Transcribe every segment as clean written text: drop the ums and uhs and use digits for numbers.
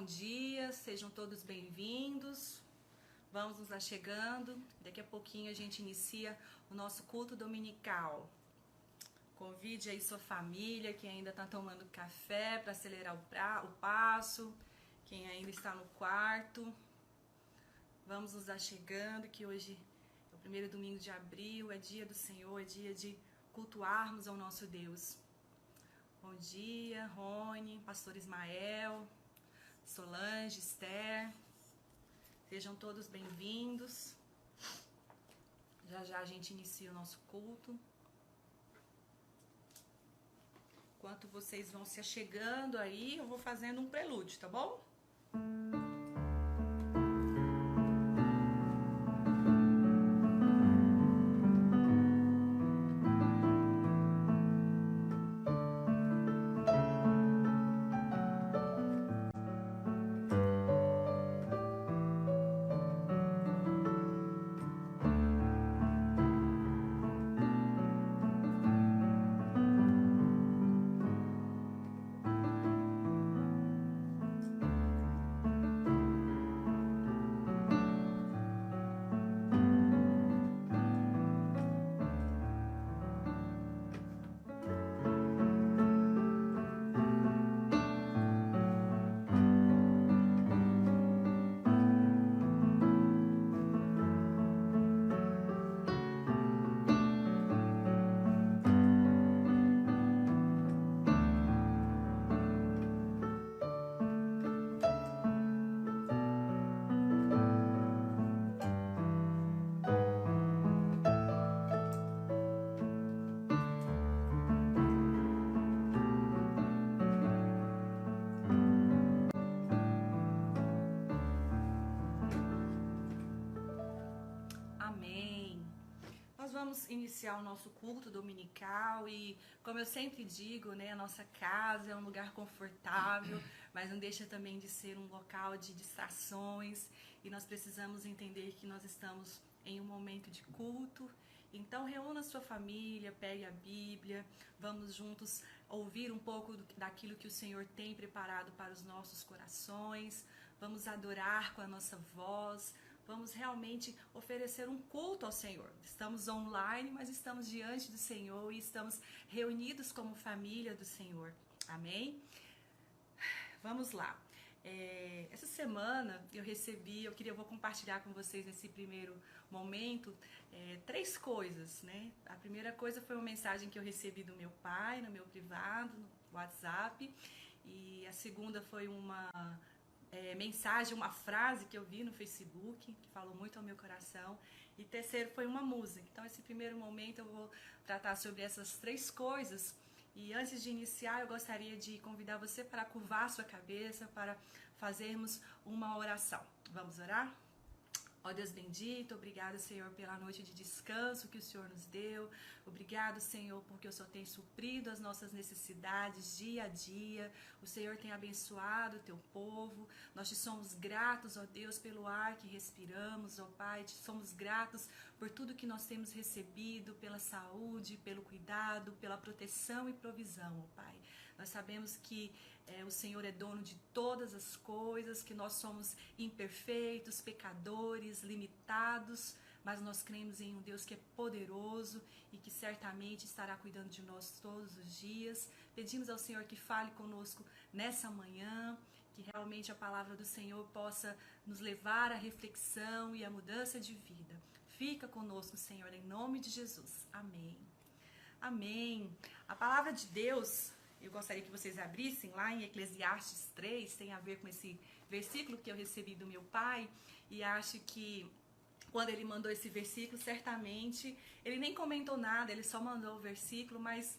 bom dia, sejam todos bem-vindos. Vamos nos achegando. Daqui a pouquinho a gente inicia o nosso culto dominical. Convide aí sua família, quem ainda está tomando café para acelerar o passo, quem ainda está no quarto. Vamos nos achegando, que hoje é o primeiro domingo de abril, é dia do Senhor, é dia de cultuarmos ao nosso Deus. Bom dia, Rony, pastor Ismael, Solange, Esther. Sejam todos bem-vindos. Já já a gente inicia o nosso culto. Enquanto vocês vão se achegando aí, eu vou fazendo um prelúdio, tá bom? Iniciar o nosso culto dominical e, como eu sempre digo, né, a nossa casa é um lugar confortável, mas não deixa também de ser um local de distrações, e nós precisamos entender que nós estamos em um momento de culto. Então reúna sua família, pegue a Bíblia, vamos juntos ouvir um pouco daquilo que o Senhor tem preparado para os nossos corações, vamos adorar com a nossa voz. Vamos realmente oferecer um culto ao Senhor. Estamos online, mas estamos diante do Senhor e estamos reunidos como família do Senhor. Amém? Vamos lá. Essa semana eu vou compartilhar com vocês nesse primeiro momento 3 coisas, né? A primeira coisa foi uma mensagem que eu recebi do meu pai, no meu privado, no WhatsApp. E a segunda foi uma mensagem, uma frase que eu vi no Facebook, que falou muito ao meu coração. E terceiro foi uma música. Então, esse primeiro momento eu vou tratar sobre essas 3 coisas. E antes de iniciar, eu gostaria de convidar você para curvar sua cabeça, para fazermos uma oração. Vamos orar? Ó Deus bendito, obrigado, Senhor, pela noite de descanso que o Senhor nos deu. Obrigado, Senhor, porque o Senhor tem suprido as nossas necessidades dia a dia. O Senhor tem abençoado o teu povo. Nós te somos gratos, ó Deus, pelo ar que respiramos, ó Pai. Te somos gratos por tudo que nós temos recebido, pela saúde, pelo cuidado, pela proteção e provisão, ó Pai. Nós sabemos que o Senhor é dono de todas as coisas, que nós somos imperfeitos, pecadores, limitados, mas nós cremos em um Deus que é poderoso e que certamente estará cuidando de nós todos os dias. Pedimos ao Senhor que fale conosco nessa manhã, que realmente a palavra do Senhor possa nos levar à reflexão e à mudança de vida. Fica conosco, Senhor, em nome de Jesus. Amém. Amém. A palavra de Deus, eu gostaria que vocês abrissem lá em Eclesiastes 3, tem a ver com esse versículo que eu recebi do meu pai, e acho que quando ele mandou esse versículo, certamente, ele nem comentou nada, ele só mandou o versículo, mas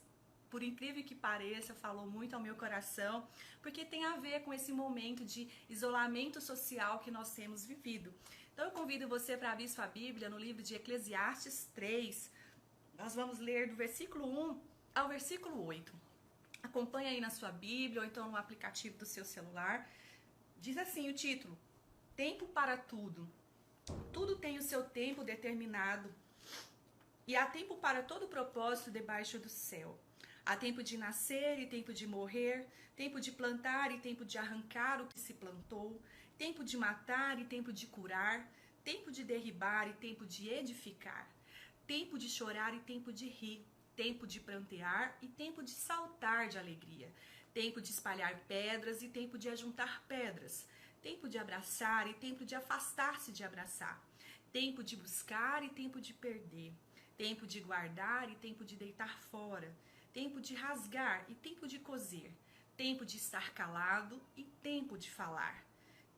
por incrível que pareça, falou muito ao meu coração, porque tem a ver com esse momento de isolamento social que nós temos vivido. Então eu convido você para abrir sua Bíblia no livro de Eclesiastes 3, nós vamos ler do versículo 1 ao versículo 8. Acompanha aí na sua Bíblia ou então no aplicativo do seu celular. Diz assim o título: Tempo para tudo. Tudo tem o seu tempo determinado e há tempo para todo propósito debaixo do céu. Há tempo de nascer e tempo de morrer, tempo de plantar e tempo de arrancar o que se plantou, tempo de matar e tempo de curar, tempo de derribar e tempo de edificar, tempo de chorar e tempo de rir, tempo de prantear e tempo de saltar de alegria, tempo de espalhar pedras e tempo de ajuntar pedras, tempo de abraçar e tempo de afastar-se de abraçar, tempo de buscar e tempo de perder, tempo de guardar e tempo de deitar fora, tempo de rasgar e tempo de coser, tempo de estar calado e tempo de falar,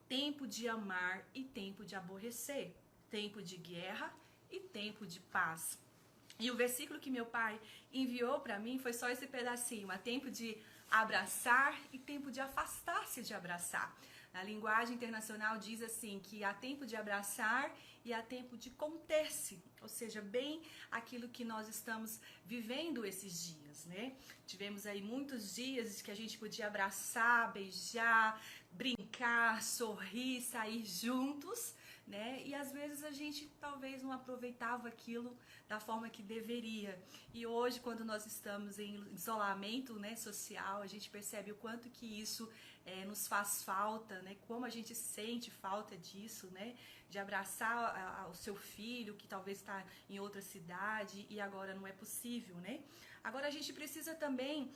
tempo de amar e tempo de aborrecer, tempo de guerra e tempo de paz. E o versículo que meu pai enviou para mim foi só esse pedacinho, há tempo de abraçar e tempo de afastar-se de abraçar. Na linguagem internacional diz assim, que há tempo de abraçar e há tempo de conter-se, ou seja, bem aquilo que nós estamos vivendo esses dias, né? Tivemos aí muitos dias que a gente podia abraçar, beijar, brincar, sorrir, sair juntos, né? E às vezes a gente talvez não aproveitava aquilo da forma que deveria. E hoje, quando nós estamos em isolamento, né, social, a gente percebe o quanto que isso nos faz falta, né? Como a gente sente falta disso, né? De abraçar o seu filho que talvez está em outra cidade e agora não é possível, né? Agora a gente precisa também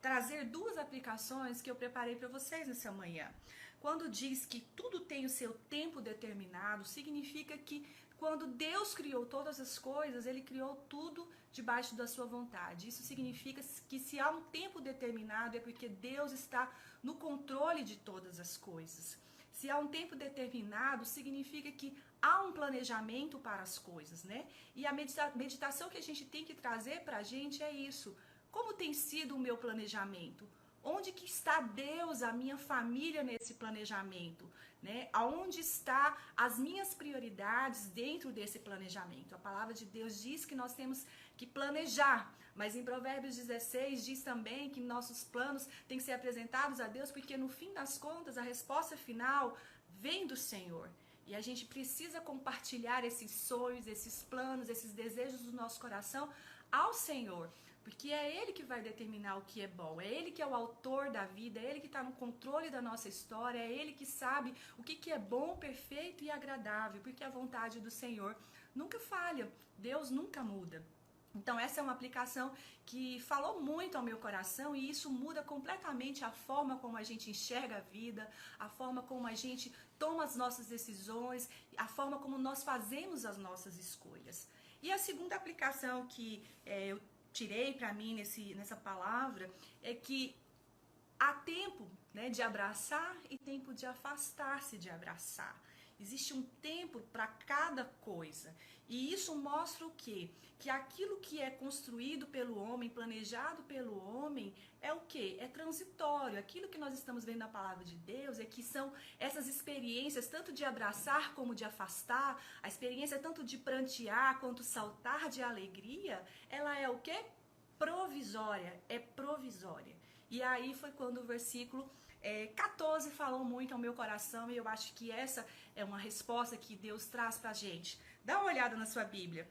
trazer duas aplicações que eu preparei para vocês nessa manhã. Quando diz que tudo tem o seu tempo determinado, significa que quando Deus criou todas as coisas, Ele criou tudo debaixo da sua vontade. Isso significa que se há um tempo determinado é porque Deus está no controle de todas as coisas. Se há um tempo determinado, significa que há um planejamento para as coisas, né? E a meditação que a gente tem que trazer para a gente é isso. Como tem sido o meu planejamento? Onde que está Deus, a minha família nesse planejamento, né? Aonde está as minhas prioridades dentro desse planejamento? A palavra de Deus diz que nós temos que planejar, mas em Provérbios 16 diz também que nossos planos têm que ser apresentados a Deus, porque no fim das contas a resposta final vem do Senhor. E a gente precisa compartilhar esses sonhos, esses planos, esses desejos do nosso coração ao Senhor. Porque é Ele que vai determinar o que é bom, é Ele que é o autor da vida, é Ele que está no controle da nossa história, é Ele que sabe o que é bom, perfeito e agradável, porque a vontade do Senhor nunca falha, Deus nunca muda. Então essa é uma aplicação que falou muito ao meu coração e isso muda completamente a forma como a gente enxerga a vida, a forma como a gente toma as nossas decisões, a forma como nós fazemos as nossas escolhas. E a segunda aplicação que eu tirei para mim nessa palavra é que há tempo, né, de abraçar e tempo de afastar-se de abraçar. Existe um tempo para cada coisa. E isso mostra o quê? Que aquilo que é construído pelo homem, planejado pelo homem, é o quê? É transitório. Aquilo que nós estamos vendo na palavra de Deus é que são essas experiências, tanto de abraçar como de afastar, a experiência tanto de prantear quanto saltar de alegria, ela é o quê? Provisória. É provisória. E aí foi quando o versículo 14 falou muito ao meu coração e eu acho que essa é uma resposta que Deus traz pra gente. Dá uma olhada na sua Bíblia.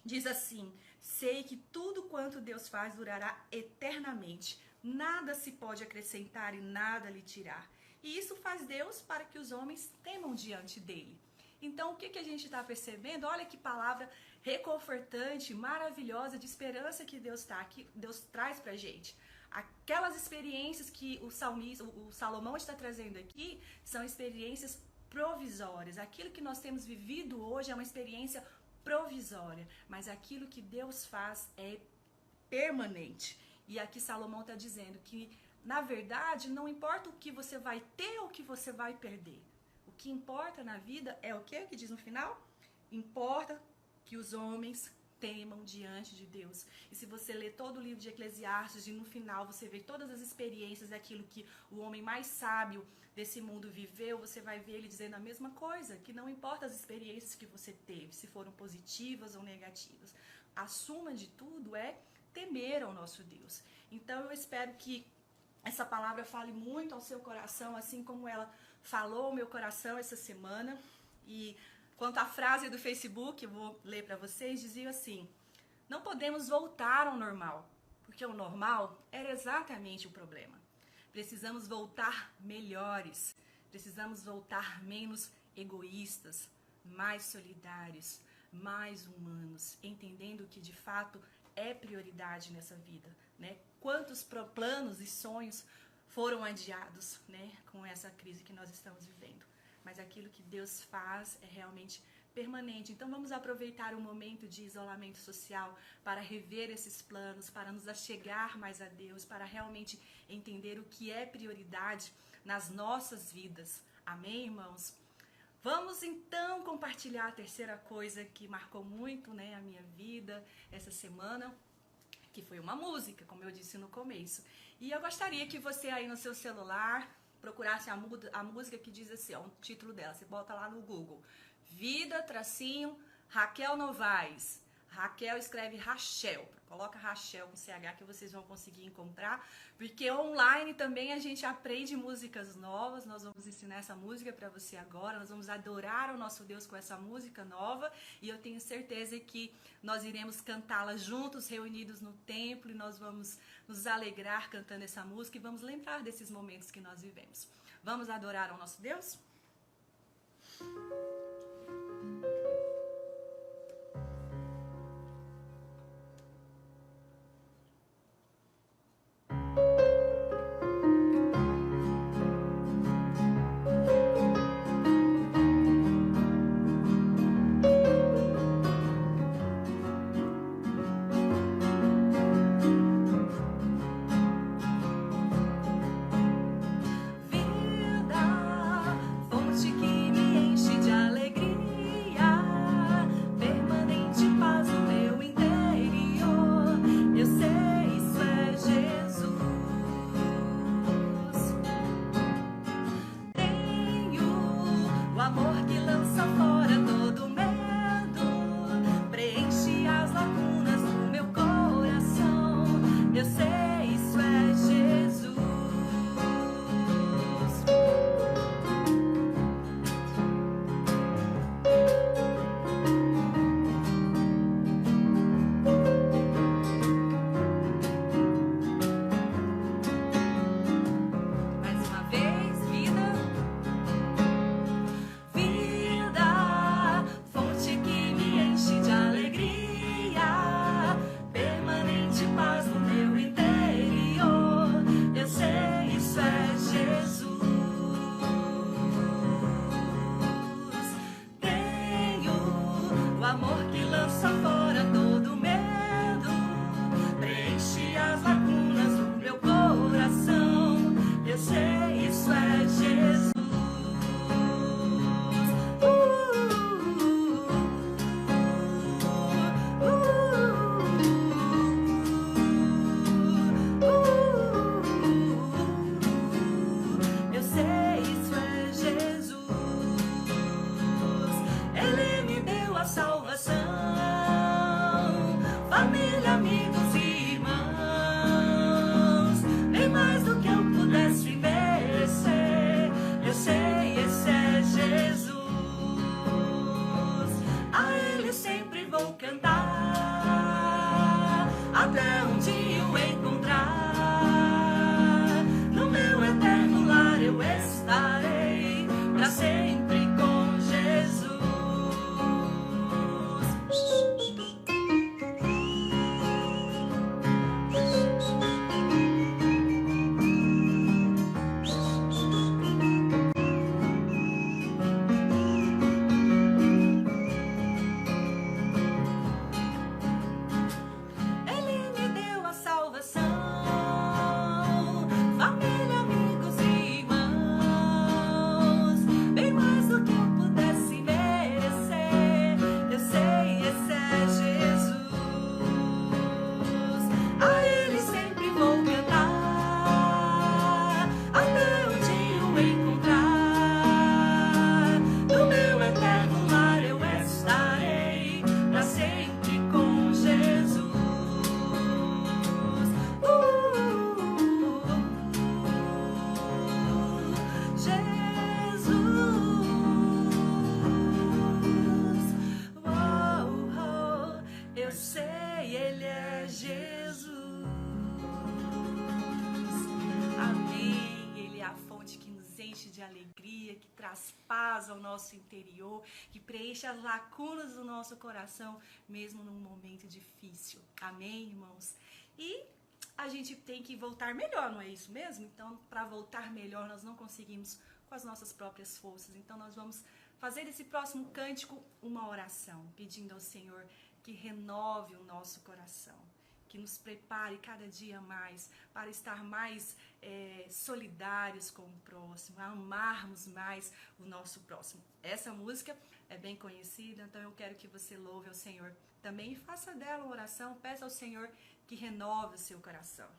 Diz assim: sei que tudo quanto Deus faz durará eternamente. Nada se pode acrescentar e nada lhe tirar. E isso faz Deus para que os homens temam diante dele. Então, o que a gente está percebendo? Olha que palavra reconfortante, maravilhosa, de esperança que Deus traz pra gente. Aquelas experiências que o Salomão está trazendo aqui são experiências provisórias. Aquilo que nós temos vivido hoje é uma experiência provisória, mas aquilo que Deus faz é permanente. E aqui Salomão está dizendo que, na verdade, não importa o que você vai ter ou o que você vai perder. O que importa na vida é o quê? Que diz no final? Importa que os homens temam diante de Deus. E se você ler todo o livro de Eclesiastes e no final você vê todas as experiências daquilo que o homem mais sábio desse mundo viveu, você vai ver ele dizendo a mesma coisa, que não importa as experiências que você teve, se foram positivas ou negativas. A suma de tudo é temer ao nosso Deus. Então eu espero que essa palavra fale muito ao seu coração, assim como ela falou ao meu coração essa semana. E quanto à frase do Facebook, eu vou ler para vocês, dizia assim: não podemos voltar ao normal, porque o normal era exatamente o problema. Precisamos voltar melhores, precisamos voltar menos egoístas, mais solidários, mais humanos, entendendo que de fato é prioridade nessa vida, né? Quantos planos e sonhos foram adiados, né, com essa crise que nós estamos vivendo. Mas aquilo que Deus faz é realmente permanente. Então vamos aproveitar o momento de isolamento social para rever esses planos, para nos achegar mais a Deus, para realmente entender o que é prioridade nas nossas vidas. Amém, irmãos? Vamos então compartilhar a terceira coisa que marcou muito, né, a minha vida essa semana, que foi uma música, como eu disse no começo. E eu gostaria que você aí no seu celular procurasse a música que diz assim, ó, o título dela, você bota lá no Google, Vida, tracinho, Raquel Novaes. Raquel escreve Rachel, coloca Rachel com CH que vocês vão conseguir encontrar, porque online também a gente aprende músicas novas, nós vamos ensinar essa música para você agora, nós vamos adorar o nosso Deus com essa música nova, e eu tenho certeza que nós iremos cantá-la juntos, reunidos no templo, e nós vamos nos alegrar cantando essa música e vamos lembrar desses momentos que nós vivemos. Vamos adorar ao nosso Deus? Fonte que me enche de alegria. alegria, que traz paz ao nosso interior, que preenche as lacunas do nosso coração, mesmo num momento difícil. Amém, irmãos? E a gente tem que voltar melhor, não é isso mesmo? Então, para voltar melhor, nós não conseguimos com as nossas próprias forças. Então, nós vamos fazer desse próximo cântico uma oração, pedindo ao Senhor que renove o nosso coração, que nos prepare cada dia mais para estar mais solidários com o próximo, a amarmos mais o nosso próximo. Essa música é bem conhecida, então eu quero que você louve ao Senhor também e faça dela uma oração, peça ao Senhor que renove o seu coração.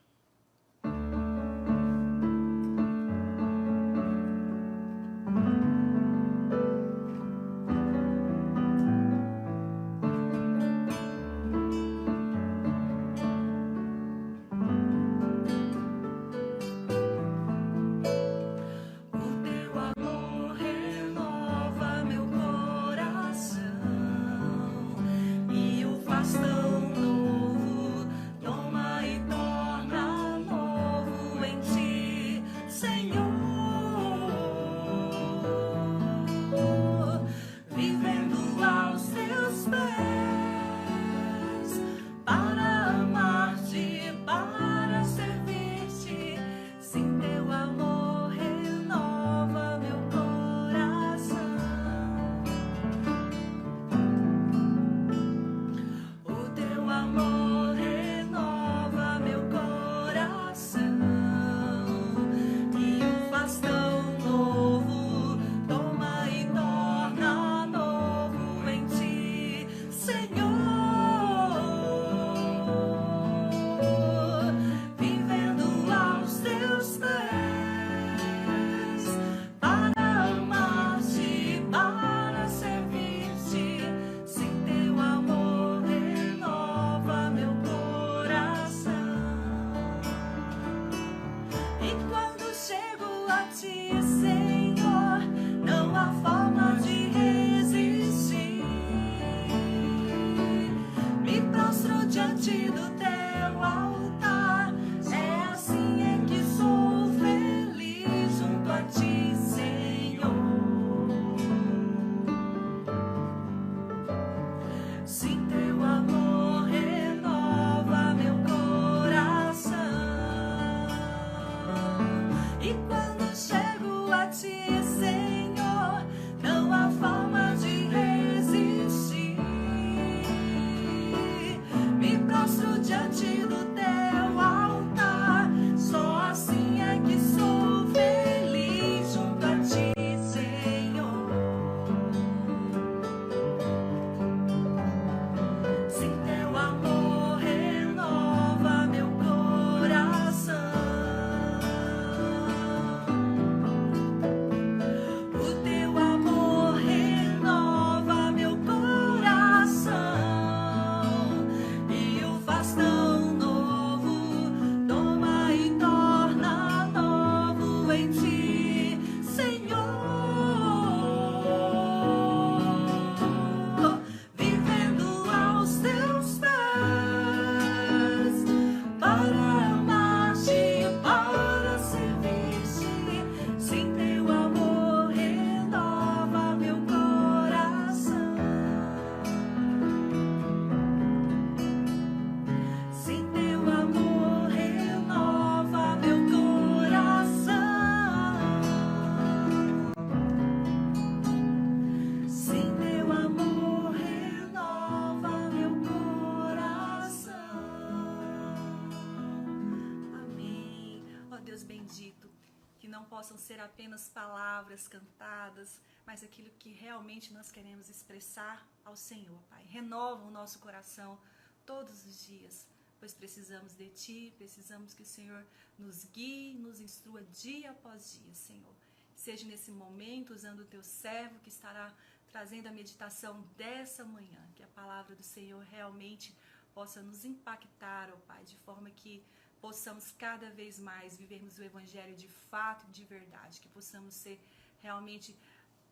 Possam ser apenas palavras cantadas, mas aquilo que realmente nós queremos expressar ao Senhor, Pai. Renova o nosso coração todos os dias, pois precisamos de Ti, precisamos que o Senhor nos guie, nos instrua dia após dia, Senhor. Seja nesse momento usando o Teu servo que estará trazendo a meditação dessa manhã, que a palavra do Senhor realmente possa nos impactar, ó Pai, de forma que possamos cada vez mais vivermos o Evangelho de fato e de verdade, que possamos ser realmente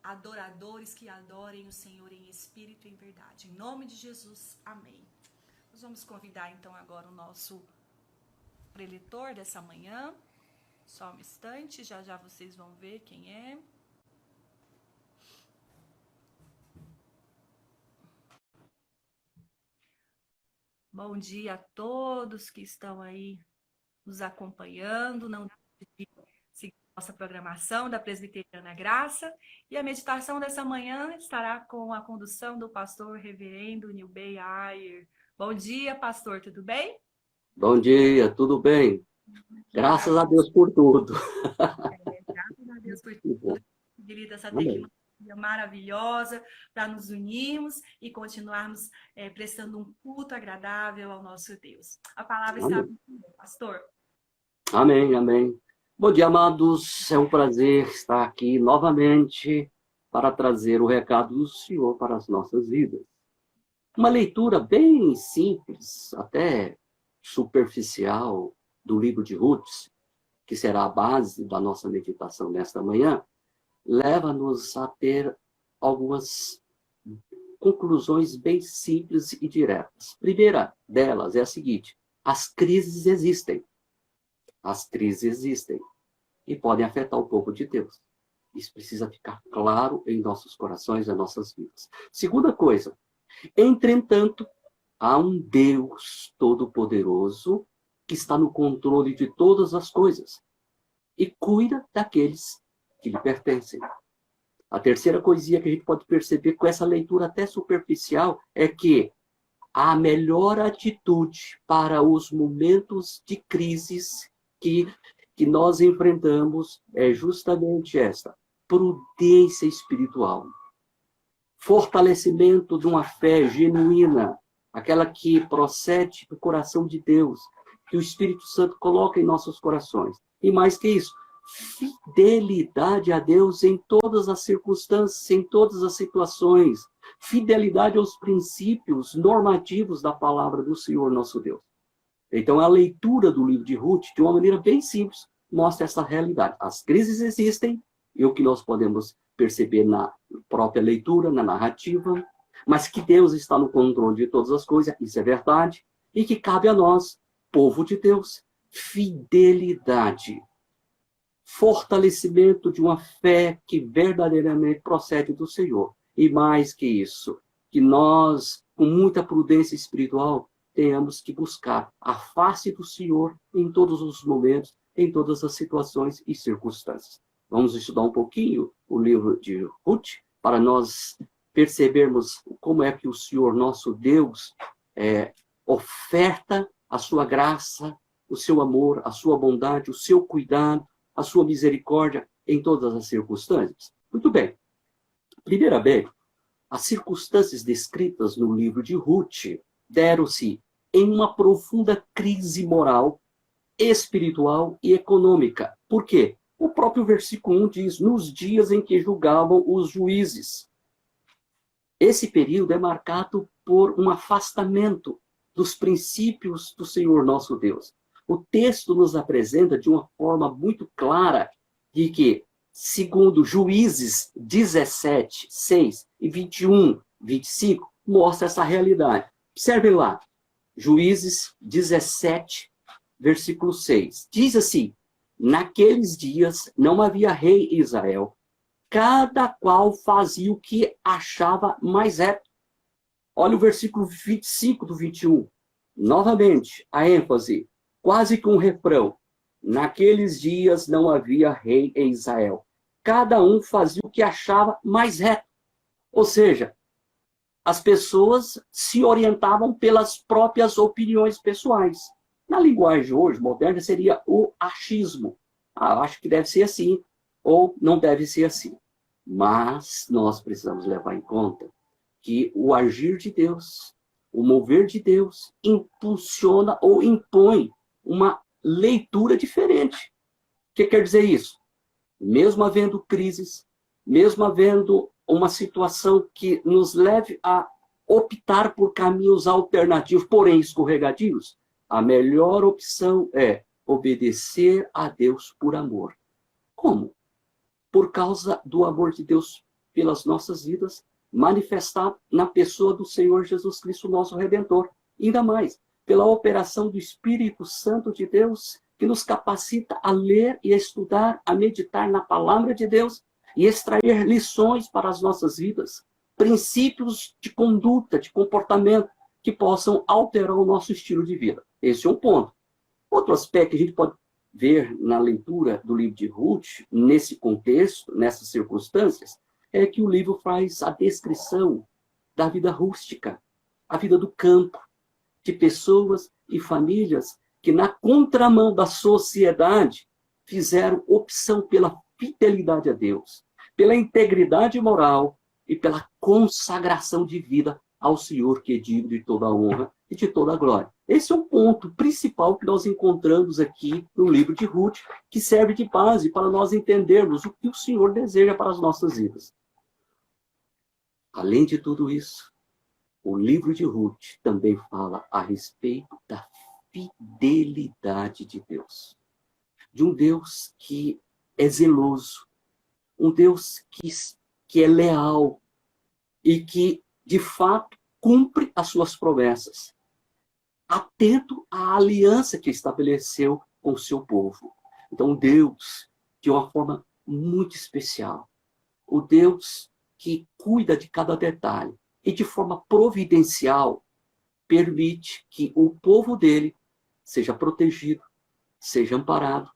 adoradores que adorem o Senhor em espírito e em verdade. Em nome de Jesus, amém. Nós vamos convidar então agora o nosso preletor dessa manhã, Só um instante, já já vocês vão ver quem é. Bom dia a todos que estão aí nos acompanhando. Não deixe de seguir nossa programação da Presbiteriana Graça. E a meditação dessa manhã estará com a condução do pastor reverendo Nilbey Ayer. Bom dia, pastor, tudo bem? Bom dia, tudo bem? Graças a Deus por tudo. Graças a Deus por tudo. Querida, essa Amém. tecnologia maravilhosa para nos unirmos e continuarmos prestando um culto agradável ao nosso Deus. A palavra está Amém. com você, pastor. Amém, amém. Bom dia, amados. É um prazer estar aqui novamente para trazer o recado do Senhor para as nossas vidas. Uma leitura bem simples, até superficial, do livro de Ruth, que será a base da nossa meditação nesta manhã, leva-nos a ter algumas conclusões bem simples e diretas. Primeira delas é a seguinte: as crises existem. As crises existem e podem afetar o povo de Deus. Isso precisa ficar claro em nossos corações, em nossas vidas. Segunda coisa, entretanto, há um Deus todo-poderoso que está no controle de todas as coisas e cuida daqueles que lhe pertencem. A terceira coisinha que a gente pode perceber com essa leitura até superficial é que a melhor atitude para os momentos de crises que nós enfrentamos é justamente esta: prudência espiritual. Fortalecimento de uma fé genuína, aquela que procede do coração de Deus, que o Espírito Santo coloca em nossos corações. E mais que isso, fidelidade a Deus em todas as circunstâncias, em todas as situações. Fidelidade aos princípios normativos da palavra do Senhor nosso Deus. Então, a leitura do livro de Ruth, de uma maneira bem simples, mostra essa realidade. As crises existem, e o que nós podemos perceber na própria leitura, na narrativa, mas que Deus está no controle de todas as coisas, isso é verdade, e que cabe a nós, povo de Deus, fidelidade, fortalecimento de uma fé que verdadeiramente procede do Senhor. E mais que isso, que nós, com muita prudência espiritual, tenhamos que buscar a face do Senhor em todos os momentos, em todas as situações e circunstâncias. Vamos estudar um pouquinho o livro de Ruth, para nós percebermos como é que o Senhor, nosso Deus, oferta a sua graça, o seu amor, a sua bondade, o seu cuidado, a sua misericórdia em todas as circunstâncias. Muito bem. Primeiramente, as circunstâncias descritas no livro de Ruth deram-se em uma profunda crise moral, espiritual e econômica. Por quê? O próprio versículo 1 diz: nos dias em que julgavam os juízes. Esse período é marcado por um afastamento dos princípios do Senhor nosso Deus. O texto nos apresenta de uma forma muito clara de que, segundo Juízes 17, 6 e 21, 25, mostra essa realidade. Observe lá, Juízes 17, versículo 6. Diz assim: naqueles dias não havia rei em Israel, cada qual fazia o que achava mais reto. Olha o versículo 25 do 21. Novamente, a ênfase, quase que um refrão. Naqueles dias não havia rei em Israel. Cada um fazia o que achava mais reto. Ou seja, as pessoas se orientavam pelas próprias opiniões pessoais. Na linguagem hoje, moderna, seria o achismo. Acho que deve ser assim, ou não deve ser assim. Mas nós precisamos levar em conta que o agir de Deus, o mover de Deus, impulsiona ou impõe uma leitura diferente. O que quer dizer isso? Mesmo havendo crises, mesmo havendo uma situação que nos leve a optar por caminhos alternativos, porém escorregadios, a melhor opção é obedecer a Deus por amor. Como? Por causa do amor de Deus pelas nossas vidas, manifestado na pessoa do Senhor Jesus Cristo, nosso Redentor. Ainda mais, pela operação do Espírito Santo de Deus, que nos capacita a ler e a estudar, a meditar na palavra de Deus e extrair lições para as nossas vidas, princípios de conduta, de comportamento que possam alterar o nosso estilo de vida. Esse é um ponto. Outro aspecto que a gente pode ver na leitura do livro de Ruth, nesse contexto, nessas circunstâncias, é que o livro faz a descrição da vida rústica, a vida do campo, de pessoas e famílias que, na contramão da sociedade, fizeram opção pela fidelidade a Deus, pela integridade moral e pela consagração de vida ao Senhor, que é digno de toda a honra e de toda a glória. Esse é o ponto principal que nós encontramos aqui no livro de Ruth, que serve de base para nós entendermos o que o Senhor deseja para as nossas vidas. Além de tudo isso, o livro de Ruth também fala a respeito da fidelidade de Deus. De um Deus que é zeloso, um Deus que é leal e que, de fato, cumpre as suas promessas, atento à aliança que estabeleceu com o seu povo. Então, Deus, de uma forma muito especial, o Deus que cuida de cada detalhe e de forma providencial permite que o povo dele seja protegido, seja amparado,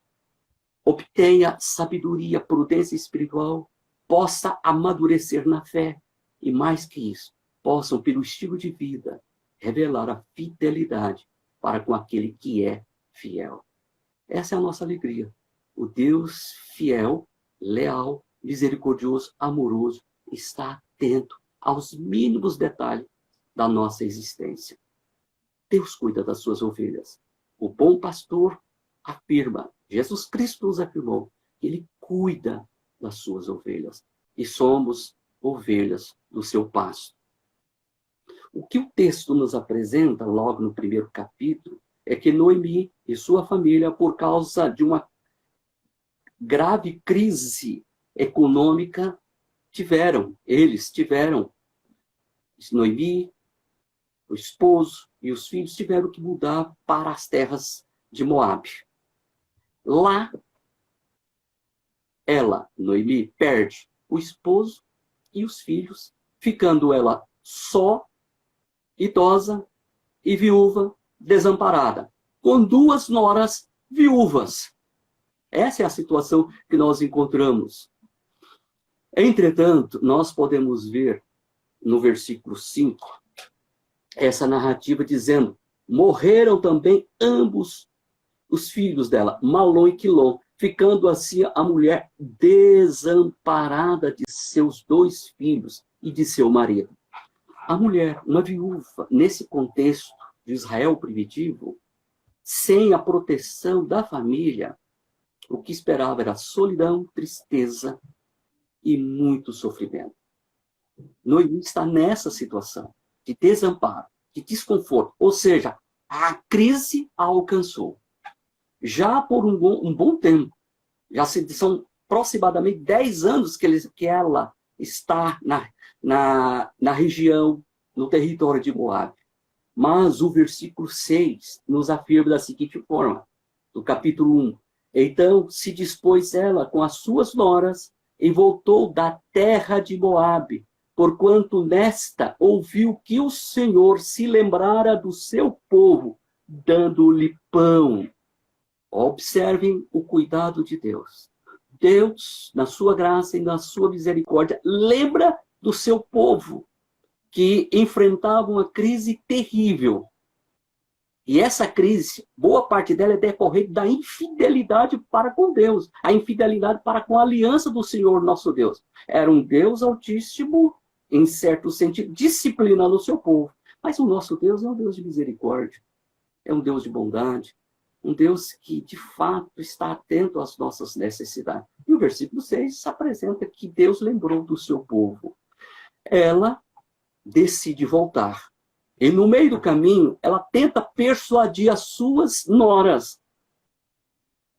obtenha sabedoria, prudência espiritual, possa amadurecer na fé e, mais que isso, possam, pelo estilo de vida, revelar a fidelidade para com aquele que é fiel. Essa é a nossa alegria. O Deus fiel, leal, misericordioso, amoroso, está atento aos mínimos detalhes da nossa existência. Deus cuida das suas ovelhas. O bom pastor afirma, Jesus Cristo nos afirmou, que ele cuida das suas ovelhas. E somos ovelhas do seu pasto. O que o texto nos apresenta, logo no primeiro capítulo, é que Noemi e sua família, por causa de uma grave crise econômica, eles tiveram, Noemi, o esposo e os filhos tiveram que mudar para as terras de Moabe. Lá, ela, Noemi, perde o esposo e os filhos, ficando ela só, idosa e viúva, desamparada, com 2 noras viúvas. Essa é a situação que nós encontramos. Entretanto, nós podemos ver no versículo 5, essa narrativa dizendo, morreram também ambos os filhos dela, Malom e Quilom, ficando assim a mulher desamparada de seus 2 filhos e de seu marido. A mulher, uma viúva, nesse contexto de Israel primitivo, sem a proteção da família, o que esperava era solidão, tristeza e muito sofrimento. Noemi está nessa situação de desamparo, de desconforto, ou seja, a crise a alcançou. Já por um bom tempo, são aproximadamente 10 anos que ela está na região, no território de Moabe. Mas o versículo 6 nos afirma da seguinte forma, do capítulo 1. Então se dispôs ela com as suas noras e voltou da terra de Moabe, porquanto nesta ouviu que o Senhor se lembrara do seu povo, dando-lhe pão. Observem o cuidado de Deus. Deus, na sua graça e na sua misericórdia, lembra do seu povo, que enfrentava uma crise terrível. E essa crise, boa parte dela é decorrente da infidelidade para com Deus, a infidelidade para com a aliança do Senhor nosso Deus. Era um Deus altíssimo, em certo sentido, disciplinando o seu povo. Mas o nosso Deus é um Deus de misericórdia, é um Deus de bondade, um Deus que, de fato, está atento às nossas necessidades. E o versículo 6 apresenta que Deus lembrou do seu povo. Ela decide voltar. E no meio do caminho, ela tenta persuadir as suas noras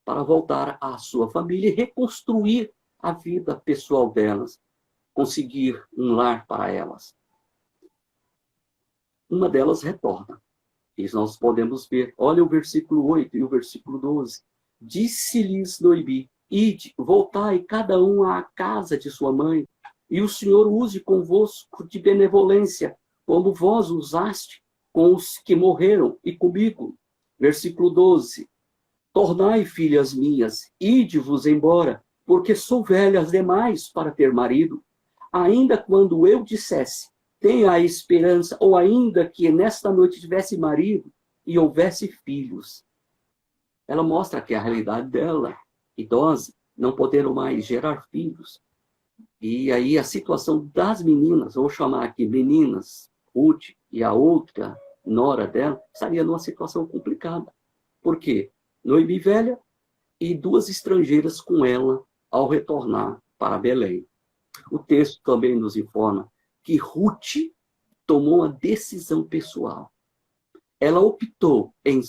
para voltar à sua família e reconstruir a vida pessoal delas, conseguir um lar para elas. Uma delas retorna. Isso nós podemos ver. Olha o versículo 8 e o versículo 12. Disse-lhes Noemi: ide, voltai cada um à casa de sua mãe, e o Senhor use convosco de benevolência, como vós usaste com os que morreram e comigo. Versículo 12. Tornai, filhas minhas, ide-vos embora, porque sou velha demais para ter marido. Ainda quando eu dissesse, tenha a esperança, ou ainda que nesta noite tivesse marido e houvesse filhos. Ela mostra que a realidade dela, idosa, não poderam mais gerar filhos. E aí a situação das meninas, vou chamar aqui meninas, Ruth e a outra nora dela, estaria numa situação complicada. Por quê? Noemi velha e duas estrangeiras com ela ao retornar para Belém. O texto também nos informa que Ruth tomou uma decisão pessoal. Ela optou em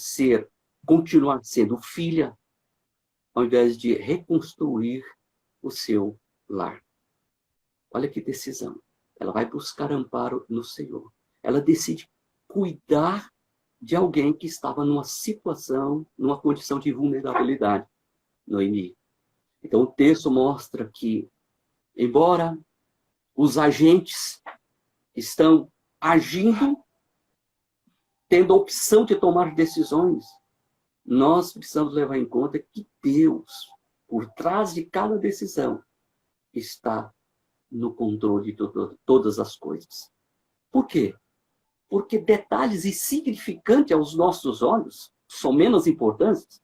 continuar sendo filha, ao invés de reconstruir o seu lar. Olha que decisão. Ela vai buscar amparo no Senhor. Ela decide cuidar de alguém que estava numa situação, numa condição de vulnerabilidade, Noemi. Então o texto mostra que, embora os agentes estão agindo, tendo a opção de tomar decisões, nós precisamos levar em conta que Deus, por trás de cada decisão, está no controle de todas as coisas. Por quê? Porque detalhes insignificantes aos nossos olhos, são menos importantes,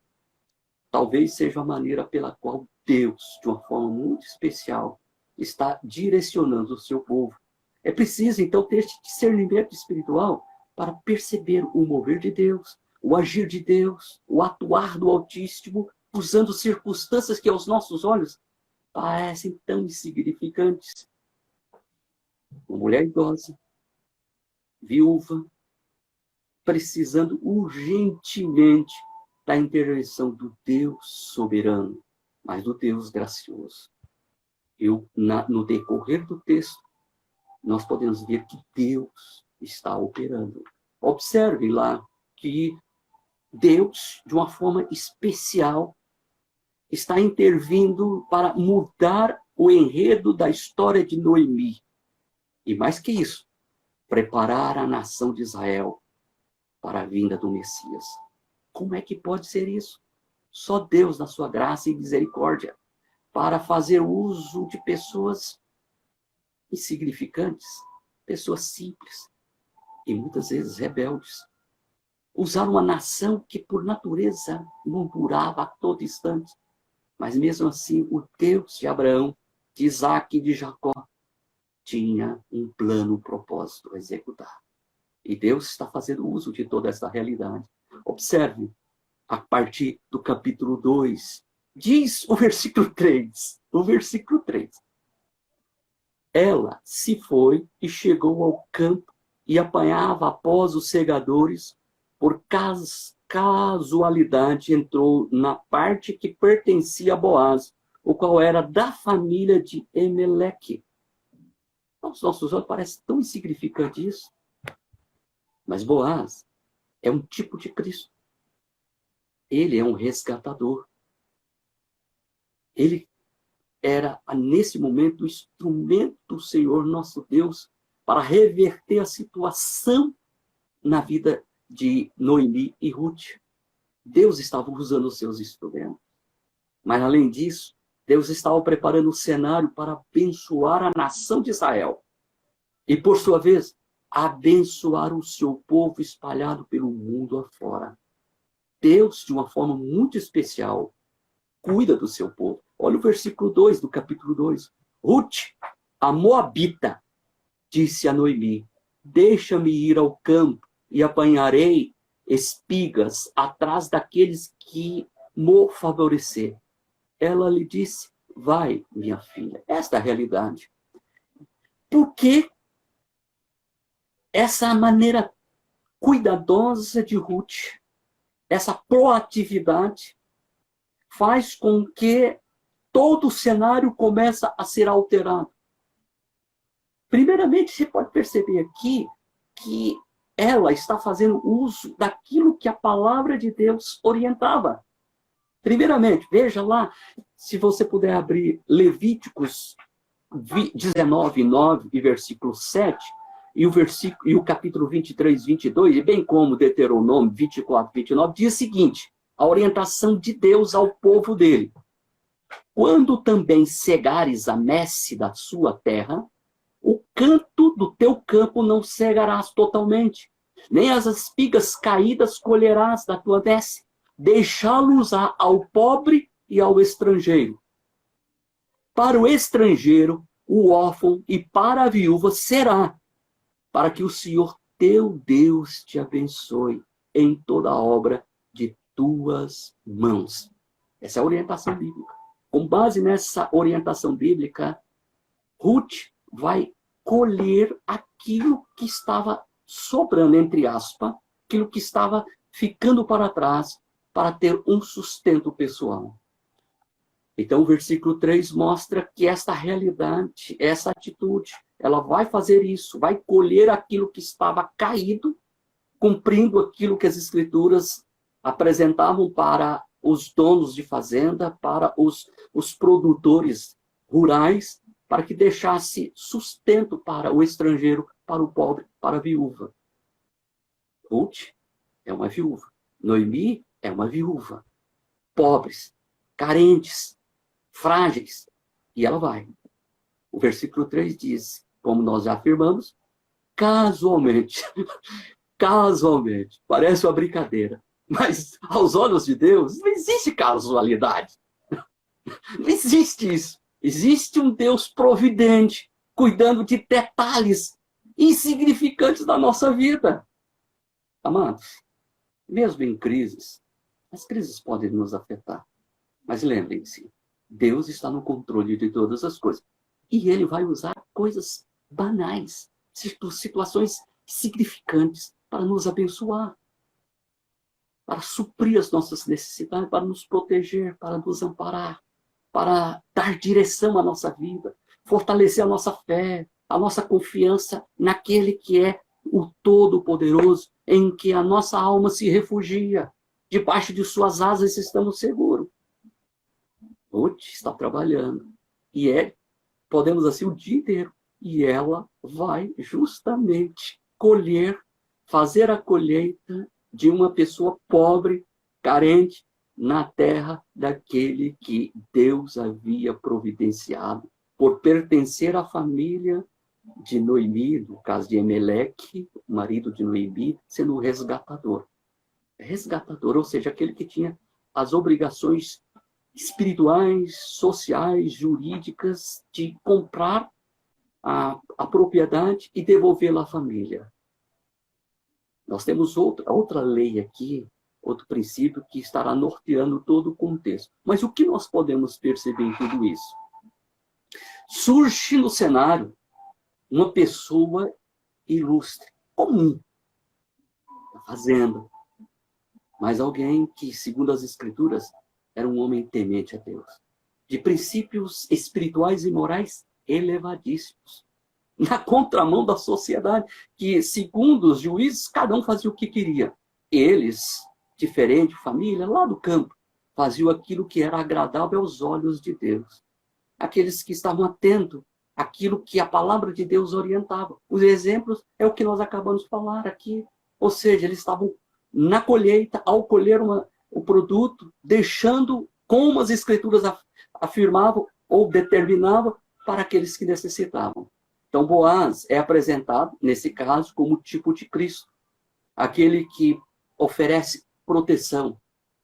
talvez seja a maneira pela qual Deus, de uma forma muito especial, está direcionando o seu povo. É preciso, então, ter esse discernimento espiritual para perceber o mover de Deus, o agir de Deus, o atuar do Altíssimo, usando circunstâncias que aos nossos olhos parecem tão insignificantes. Uma mulher idosa, viúva, precisando urgentemente da intervenção do Deus soberano, mas do Deus gracioso. No decorrer do texto, nós podemos ver que Deus está operando. Observe lá que Deus, de uma forma especial, está intervindo para mudar o enredo da história de Noemi. E mais que isso, preparar a nação de Israel para a vinda do Messias. Como é que pode ser isso? Só Deus, na sua graça e misericórdia, para fazer uso de pessoas insignificantes, pessoas simples e muitas vezes rebeldes. Usar uma nação que, por natureza, murmurava a todo instante. Mas mesmo assim, o Deus de Abraão, de Isaac e de Jacó tinha um plano, um propósito a executar. E Deus está fazendo uso de toda essa realidade. Observe, a partir do capítulo 2, diz o versículo 3. O versículo 3. Ela se foi e chegou ao campo e apanhava após os segadores. Por casualidade, entrou na parte que pertencia a Boaz, o qual era da família de Emeleque. Aos nossos olhos parece tão insignificante isso. Mas Boaz é um tipo de Cristo. Ele é um resgatador. Ele era, nesse momento, o instrumento do Senhor nosso Deus para reverter a situação na vida de Noemi e Ruth. Deus estava usando os seus instrumentos. Mas, além disso, Deus estava preparando o cenário para abençoar a nação de Israel. E, por sua vez, abençoar o seu povo espalhado pelo mundo afora. Deus, de uma forma muito especial, cuida do seu povo. Olha o versículo 2 do capítulo 2. Ruth, a moabita, disse a Noemi: deixa-me ir ao campo e apanharei espigas atrás daqueles que me favorecer. Ela lhe disse: vai, minha filha. Esta é a realidade. Por que essa maneira cuidadosa de Ruth, essa proatividade, faz com que todo o cenário comece a ser alterado? Primeiramente, você pode perceber aqui que ela está fazendo uso daquilo que a palavra de Deus orientava. Primeiramente, veja lá, se você puder abrir Levíticos 19:9 e versículo 7, e o capítulo 23, 22, e bem como Deuteronômio 24, 29, diz o seguinte, a orientação de Deus ao povo dele. Quando também cegares a messe da sua terra, o canto do teu campo não cegarás totalmente, nem as espigas caídas colherás da tua messe, deixá-los ao pobre e ao estrangeiro. Para o estrangeiro, o órfão e para a viúva será, para que o Senhor teu Deus te abençoe em toda a obra de tuas mãos. Essa é a orientação bíblica. Com base nessa orientação bíblica, Ruth vai colher aquilo que estava sobrando, entre aspas, aquilo que estava ficando para trás, para ter um sustento pessoal. Então, o versículo 3 mostra que esta realidade, essa atitude, ela vai fazer isso, vai colher aquilo que estava caído, cumprindo aquilo que as Escrituras apresentavam para os donos de fazenda, para os produtores rurais, para que deixasse sustento para o estrangeiro, para o pobre, para a viúva. Ruth é uma viúva. Noemi é uma viúva. Pobres, carentes, frágeis. E ela vai. O versículo 3 diz, como nós já afirmamos, casualmente, parece uma brincadeira, mas aos olhos de Deus não existe casualidade. Não existe isso. Existe um Deus providente, cuidando de detalhes insignificantes da nossa vida. Amados, mesmo em crises, as crises podem nos afetar. Mas lembrem-se, Deus está no controle de todas as coisas. E Ele vai usar coisas banais, situações significantes para nos abençoar, para suprir as nossas necessidades, para nos proteger, para nos amparar, para dar direção à nossa vida, fortalecer a nossa fé, a nossa confiança naquele que é o Todo-Poderoso, em que a nossa alma se refugia. Debaixo de suas asas estamos seguros. Ruth está trabalhando. E podemos assim, o dia inteiro. E ela vai justamente colher, fazer a colheita de uma pessoa pobre, carente, na terra daquele que Deus havia providenciado, por pertencer à família de Noemi, no caso de Emeleque, o marido de Noemi, sendo o resgatador. Resgatador, ou seja, aquele que tinha as obrigações espirituais, sociais, jurídicas, de comprar a propriedade e devolvê-la à família. Nós temos outra lei aqui, outro princípio que estará norteando todo o contexto. Mas o que nós podemos perceber em tudo isso? Surge no cenário uma pessoa ilustre, comum, da fazenda, mas alguém que, segundo as Escrituras, era um homem temente a Deus, de princípios espirituais e morais elevadíssimos, na contramão da sociedade, que, segundo os juízes, cada um fazia o que queria. Eles, diferente, família, lá do campo, faziam aquilo que era agradável aos olhos de Deus. Aqueles que estavam atentos àquilo que a palavra de Deus orientava. Os exemplos é o que nós acabamos de falar aqui. Ou seja, eles estavam na colheita, ao colher o produto, deixando, como as Escrituras afirmavam ou determinavam, para aqueles que necessitavam. Então, Boaz é apresentado, nesse caso, como tipo de Cristo. Aquele que oferece proteção,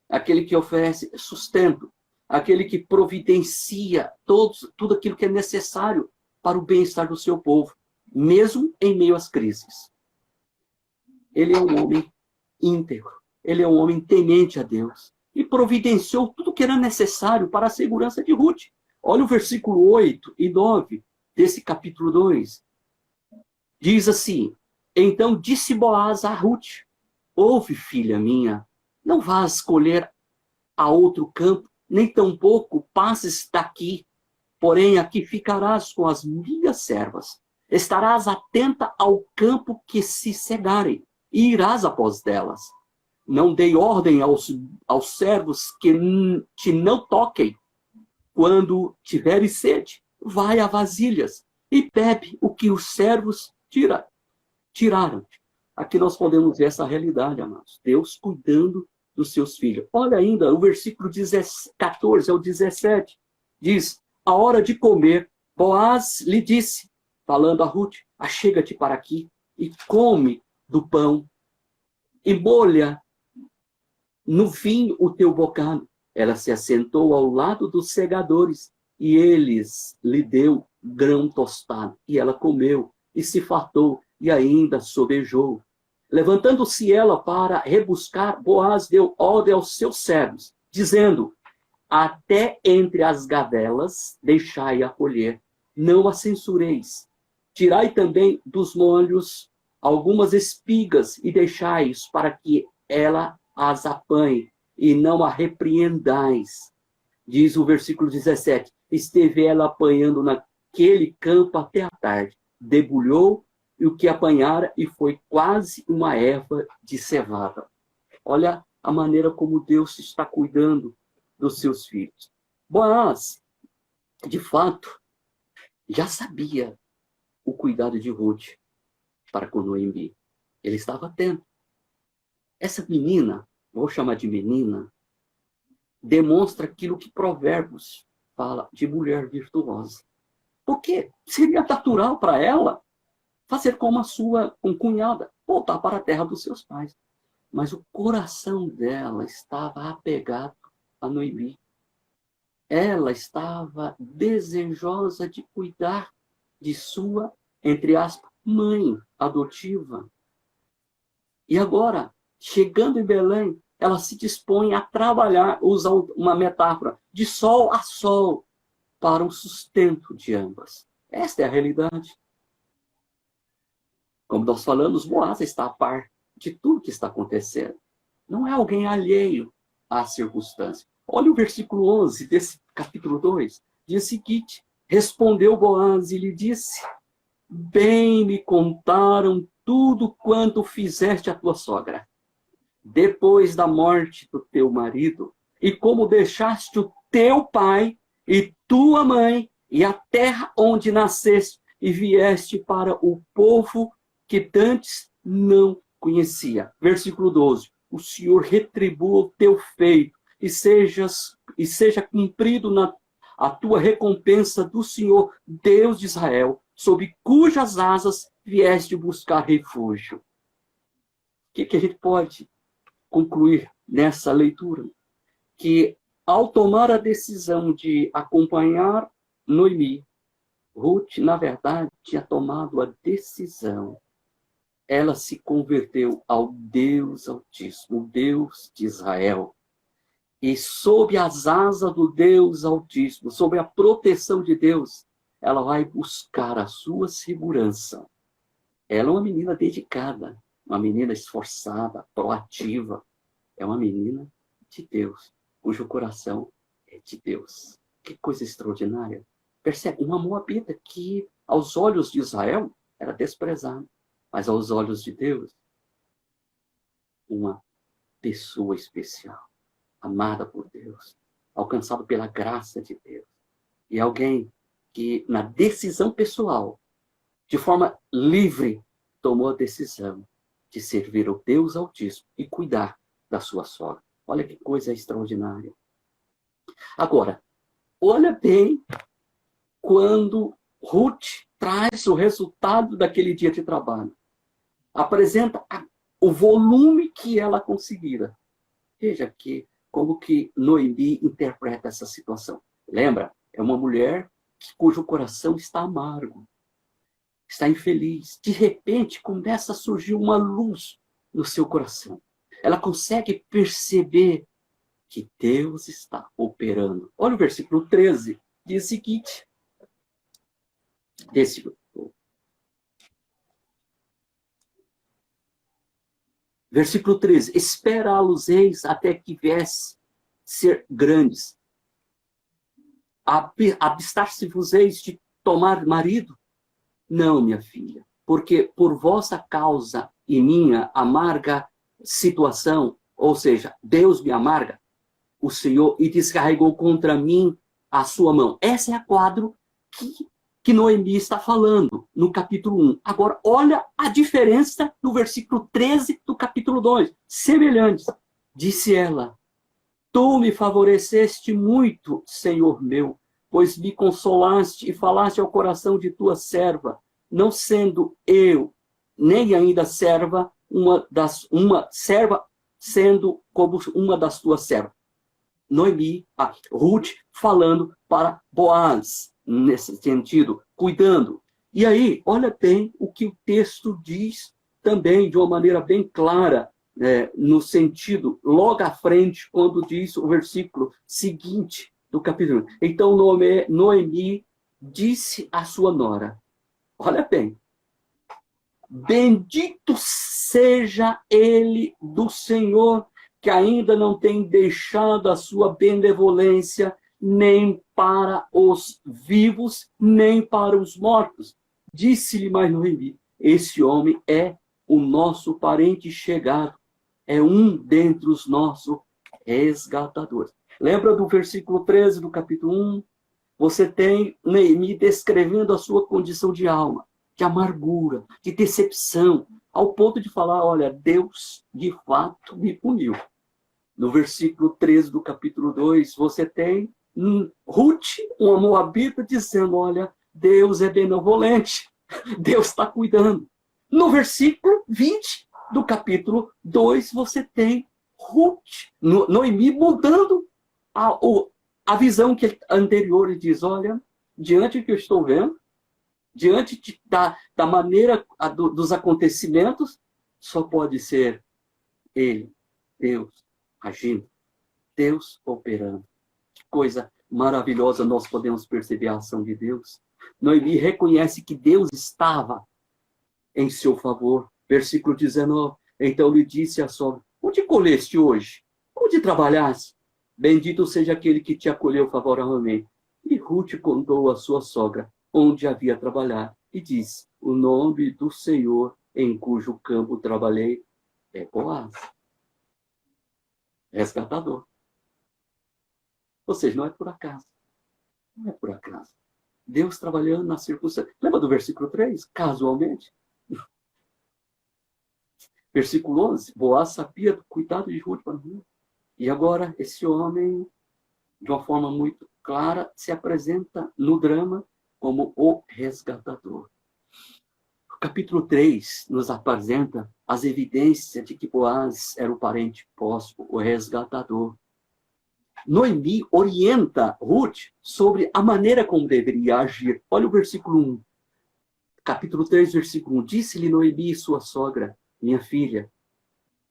aquele que oferece sustento, aquele que providencia tudo aquilo que é necessário para o bem-estar do seu povo, mesmo em meio às crises. Ele é um homem íntegro, ele é um homem temente a Deus, e providenciou tudo que era necessário para a segurança de Ruth. Olha o versículo 8 e 9 desse capítulo 2. Diz assim, então disse Boaz a Ruth, ouve, filha minha, não vás colher a outro campo, nem tampouco passes daqui, porém aqui ficarás com as minhas servas. Estarás atenta ao campo que se cegarem, e irás após delas. não dei ordem aos servos que te não toquem. Quando tiveres sede, vai a vasilhas e bebe o que os servos tiraram. Aqui nós podemos ver essa realidade, amados. Deus cuidando dos seus filhos. Olha ainda, o versículo 14 ao 17. Diz, a hora de comer, Boaz lhe disse, falando a Ruth, achega-te para aqui e come do pão e molha no vinho o teu bocado. Ela se assentou ao lado dos segadores e eles lhe deu grão tostado. E ela comeu e se fartou e ainda sobejou. Levantando-se ela para rebuscar, Boaz deu ordem aos seus servos, dizendo, até entre as gavelas deixai-a colher, não a censureis. Tirai também dos molhos algumas espigas e deixai-os para que ela as apanhe e não a repreendais. Diz o versículo 17, esteve ela apanhando naquele campo até a tarde, debulhou e o que apanhara e foi quase uma erva de cevada. Olha a maneira como Deus está cuidando dos seus filhos. Boaz, de fato, já sabia o cuidado de Ruth para com Noemi. Ele estava atento. Essa menina, vou chamar de menina, demonstra aquilo que Provérbios fala de mulher virtuosa. Porque seria natural para ela fazer como a sua concunhada, voltar para a terra dos seus pais. Mas o coração dela estava apegado a Noemi. Ela estava desejosa de cuidar de sua, entre aspas, mãe adotiva. E agora, chegando em Belém, ela se dispõe a trabalhar, usa uma metáfora, de sol a sol, para o sustento de ambas. Esta é a realidade. Como nós falamos, Boaz está a par de tudo que está acontecendo. Não é alguém alheio à circunstância. Olha o versículo 11 desse capítulo 2. Diz o seguinte, respondeu Boaz e lhe disse, bem me contaram tudo quanto fizeste à tua sogra, depois da morte do teu marido, e como deixaste o teu pai e tua mãe, e a terra onde nasceste, e vieste para o povo que dantes não conhecia. Versículo 12. O Senhor retribua o teu feito e seja cumprido a tua recompensa do Senhor, Deus de Israel, sob cujas asas vieste buscar refúgio. O que a gente pode concluir nessa leitura? Que ao tomar a decisão de acompanhar Noemi, Ruth, na verdade, tinha tomado a decisão. Ela se converteu ao Deus Altíssimo, o Deus de Israel. E sob as asas do Deus Altíssimo, sob a proteção de Deus, ela vai buscar a sua segurança. Ela é uma menina dedicada, uma menina esforçada, proativa. É uma menina de Deus, cujo coração é de Deus. Que coisa extraordinária. Percebe? Uma moabita que, aos olhos de Israel, era desprezada. Mas aos olhos de Deus, uma pessoa especial, amada por Deus, alcançada pela graça de Deus. E alguém que, na decisão pessoal, de forma livre, tomou a decisão de servir ao Deus Altíssimo e cuidar da sua sogra. Olha que coisa extraordinária. Agora, olha bem quando Ruth traz o resultado daquele dia de trabalho. Apresenta o volume que ela conseguira. Veja como que Noemi interpreta essa situação. Lembra? É uma mulher cujo coração está amargo, está infeliz. De repente, começa a surgir uma luz no seu coração. Ela consegue perceber que Deus está operando. Olha o versículo 13. Diz o seguinte. Versículo 13. Espera-los-eis até que viesse ser grandes. Abstar-se-vos-eis de tomar marido? Não, minha filha, porque por vossa causa e minha amarga situação, ou seja, Deus me amarga, o Senhor, e descarregou contra mim a sua mão. Essa é a quadro que Noemi está falando no capítulo 1. Agora, olha a diferença do versículo 13 do capítulo 2. Semelhantes. Disse ela, tu me favoreceste muito, Senhor meu, pois me consolaste e falaste ao coração de tua serva, não sendo eu, nem ainda serva, uma serva, sendo como uma das tuas servas. Noemi, Ruth, falando para Boaz, nesse sentido, cuidando. E aí, olha bem o que o texto diz também, de uma maneira bem clara, no sentido, logo à frente, quando diz o versículo seguinte do capítulo. Então, Noemi disse à sua nora, olha bem, bendito seja ele do Senhor, que ainda não tem deixado a sua benevolência nem para os vivos, nem para os mortos. Disse-lhe mais Noemi, esse homem é o nosso parente chegado, é um dentre os nossos resgatadores. Lembra do versículo 13 do capítulo 1? Você tem Noemi descrevendo a sua condição de alma, de amargura, de decepção, ao ponto de falar, olha, Deus de fato me puniu. No versículo 13 do capítulo 2, você tem Ruth, uma moabita, dizendo, olha, Deus é benevolente, Deus está cuidando. No versículo 20 do capítulo 2, você tem Ruth, Noemi mudando a visão que anterior, e diz, olha, diante do que eu estou vendo, diante da maneira dos acontecimentos, só pode ser ele, Deus, agindo, Deus operando. Que coisa maravilhosa nós podemos perceber a ação de Deus. Noemi reconhece que Deus estava em seu favor. Versículo 19. Então lhe disse a sogra, onde colheste hoje? Onde trabalhaste? Bendito seja aquele que te acolheu favoravelmente. E Ruth contou à sua sogra onde havia trabalhado e disse, o nome do Senhor em cujo campo trabalhei é Boaz, resgatador. Ou seja, não é por acaso. Não é por acaso. Deus trabalhando na circunstância. Lembra do versículo 3? Casualmente. Versículo 11. Boaz sabia do cuidado de Ruth para mim. E agora esse homem, de uma forma muito clara, se apresenta no drama como o resgatador. O capítulo 3 nos apresenta as evidências de que Boaz era o parente próximo, o resgatador. Noemi orienta Ruth sobre a maneira como deveria agir. Olha o versículo 1. Capítulo 3, versículo 1. Disse-lhe Noemi, sua sogra, minha filha,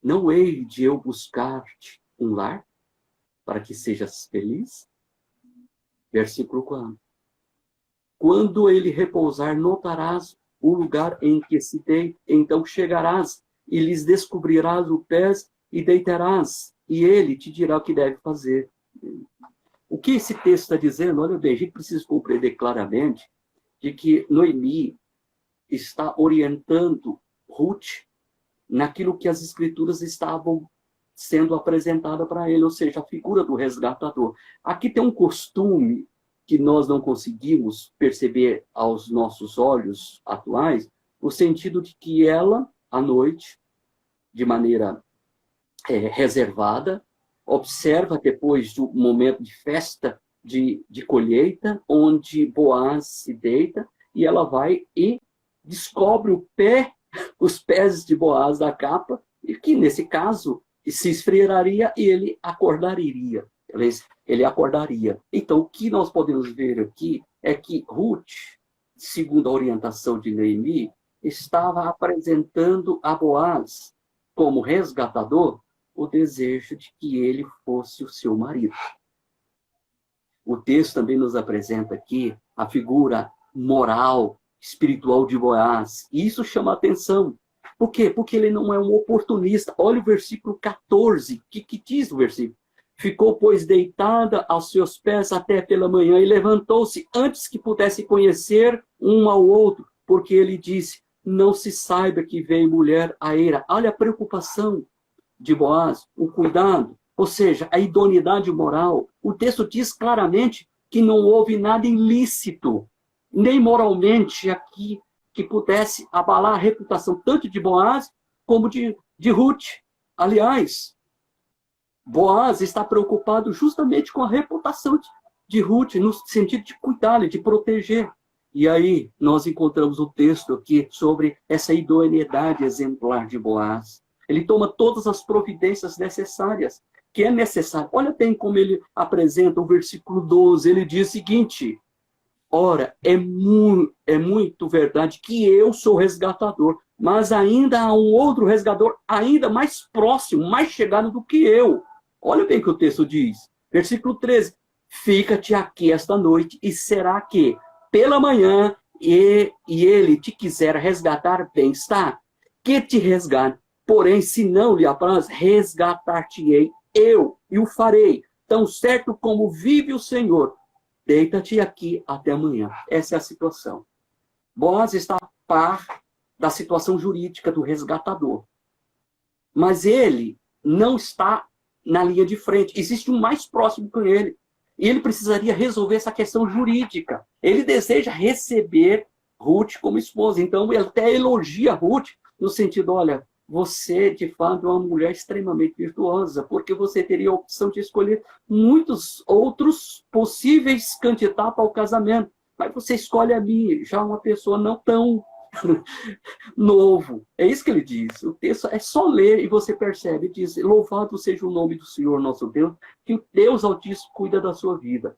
não hei de eu buscar-te um lar para que sejas feliz? Versículo 4. Quando ele repousar, notarás o lugar em que se deita, então chegarás e lhes descobrirás o pés e deitarás, e ele te dirá o que deve fazer. O que esse texto está dizendo? Olha bem, a gente precisa compreender claramente de que Noemi está orientando Ruth naquilo que as escrituras estavam sendo apresentadas para ele, ou seja, a figura do resgatador. Aqui tem um costume que nós não conseguimos perceber aos nossos olhos atuais, no sentido de que ela, à noite, de maneira reservada, observa depois do momento de festa de colheita, onde Boaz se deita, e ela vai e descobre os pés de Boaz da capa, e que, nesse caso, se esfriaria e ele acordaria. Ele acordaria. Então, o que nós podemos ver aqui é que Ruth, segundo a orientação de Noemi, estava apresentando a Boaz como resgatador o desejo de que ele fosse o seu marido. O texto também nos apresenta aqui a figura moral, espiritual de Boaz. E isso chama a atenção. Por quê? Porque ele não é um oportunista. Olha o versículo 14. O que diz o versículo? Ficou, pois, deitada aos seus pés até pela manhã e levantou-se antes que pudesse conhecer um ao outro, porque ele disse, não se saiba que vem mulher à eira. Olha a preocupação de Boaz, o cuidado, ou seja, a idoneidade moral. O texto diz claramente que não houve nada ilícito, nem moralmente aqui, que pudesse abalar a reputação tanto de Boaz como de Ruth. Aliás, Boaz está preocupado justamente com a reputação de Ruth, no sentido de cuidá-la, de proteger. E aí nós encontramos o texto aqui sobre essa idoneidade exemplar de Boaz. Ele toma todas as providências necessárias, que é necessário. Olha bem como ele apresenta o versículo 12. Ele diz o seguinte: ora, é muito verdade que eu sou resgatador, mas ainda há um outro resgatador ainda mais próximo, mais chegado do que eu. Olha bem o que o texto diz. Versículo 13. Fica-te aqui esta noite, e será que pela manhã e ele te quiser resgatar, bem está, que te resgate. Porém, se não lhe apraz, resgatar-te-ei eu, e o farei. Tão certo como vive o Senhor, deita-te aqui até amanhã. Essa é a situação. Boaz está a par da situação jurídica do resgatador. Mas ele não está na linha de frente. Existe um mais próximo com ele. E ele precisaria resolver essa questão jurídica. Ele deseja receber Ruth como esposa. Então, ele até elogia Ruth no sentido, olha, você, de fato, é uma mulher extremamente virtuosa, porque você teria a opção de escolher muitos outros possíveis candidatos ao casamento. Mas você escolhe a mim, já uma pessoa não tão novo. É isso que ele diz. O texto é só ler e você percebe. Diz, louvado seja o nome do Senhor nosso Deus, que o Deus Altíssimo cuida da sua vida.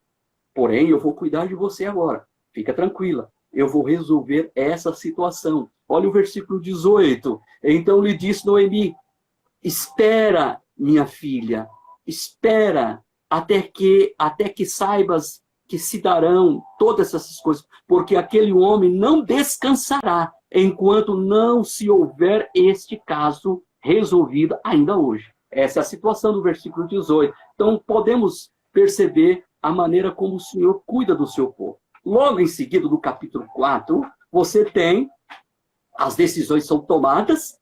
Porém, eu vou cuidar de você agora. Fica tranquila. Eu vou resolver essa situação. Olha o versículo 18. Então lhe disse Noemi, espera, minha filha, espera até que saibas que se darão todas essas coisas, porque aquele homem não descansará enquanto não se houver este caso resolvido ainda hoje. Essa é a situação do versículo 18. Então podemos perceber a maneira como o Senhor cuida do seu povo. Logo em seguida, do capítulo 4, você tem as decisões são tomadas.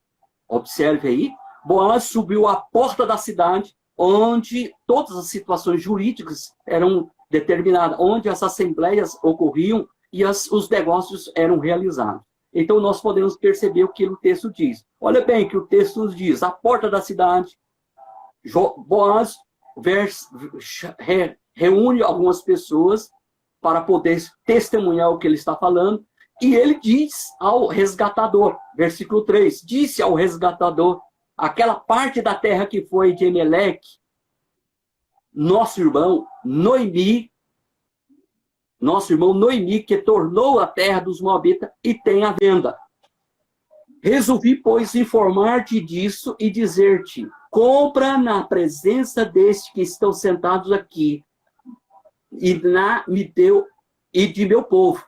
Observe aí. Boaz subiu à porta da cidade, onde todas as situações jurídicas eram determinadas, onde as assembleias ocorriam e os negócios eram realizados. Então, nós podemos perceber o que o texto diz. Olha bem o que o texto nos diz. A porta da cidade, Boaz reúne algumas pessoas para poder testemunhar o que ele está falando. E ele diz ao resgatador, versículo 3, disse ao resgatador, aquela parte da terra que foi de Emeleque, nosso irmão Noemi, que tornou a terra dos Moabitas e tem a venda. Resolvi, pois, informar-te disso e dizer-te, compra na presença destes que estão sentados aqui e de meu povo.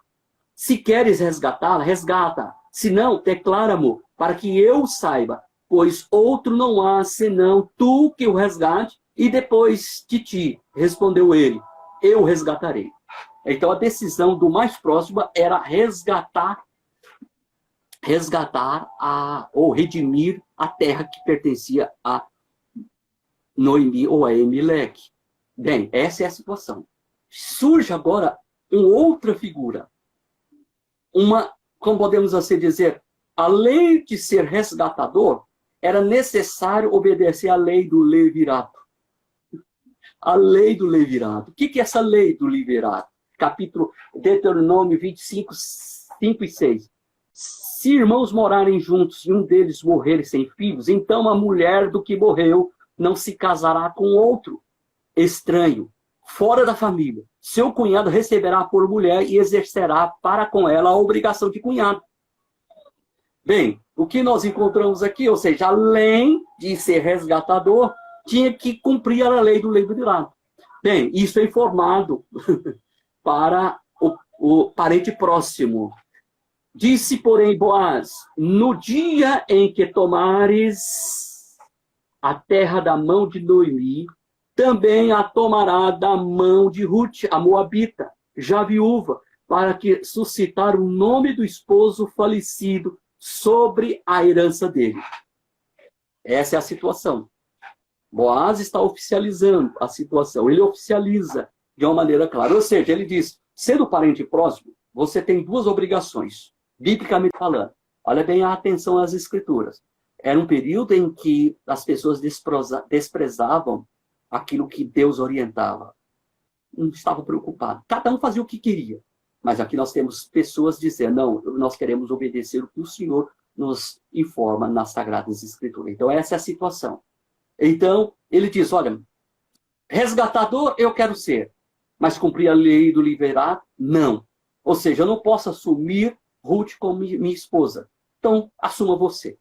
Se queres resgatá-la, resgata. Se não, declara-mo, para que eu saiba, pois outro não há, senão tu que o resgate, e depois de ti, respondeu ele, eu resgatarei. Então a decisão do mais próximo era resgatar ou redimir a terra que pertencia a Noemi ou a Emeleque. Bem, essa é a situação. Surge agora uma outra figura. Como podemos assim dizer, além de ser resgatador, era necessário obedecer à lei do levirato. A lei do levirato. O que é essa lei do levirato? Capítulo Deuteronômio 25, 5 e 6. Se irmãos morarem juntos e um deles morrer sem filhos, então a mulher do que morreu não se casará com outro estranho, fora da família. Seu cunhado receberá por mulher e exercerá para com ela a obrigação de cunhado. Bem, o que nós encontramos aqui, ou seja, além de ser resgatador, tinha que cumprir a lei do levirato. Bem, isso é informado para o parente próximo. Disse, porém, Boaz, no dia em que tomares a terra da mão de Noemi, também a tomará da mão de Ruth, a moabita, já viúva, para que suscitar o nome do esposo falecido sobre a herança dele. Essa é a situação. Boaz está oficializando a situação. Ele oficializa de uma maneira clara. Ou seja, ele diz, sendo parente próximo, você tem duas obrigações, biblicamente falando. Olha bem a atenção às escrituras. Era um período em que as pessoas desprezavam aquilo que Deus orientava. Não estavam preocupados. Cada um fazia o que queria. Mas aqui nós temos pessoas dizendo, não, nós queremos obedecer o que o Senhor nos informa nas Sagradas Escrituras. Então, essa é a situação. Então, ele diz, olha, resgatador eu quero ser, mas cumprir a lei do liverato, não. Ou seja, eu não posso assumir Ruth como minha esposa. Então, assuma você.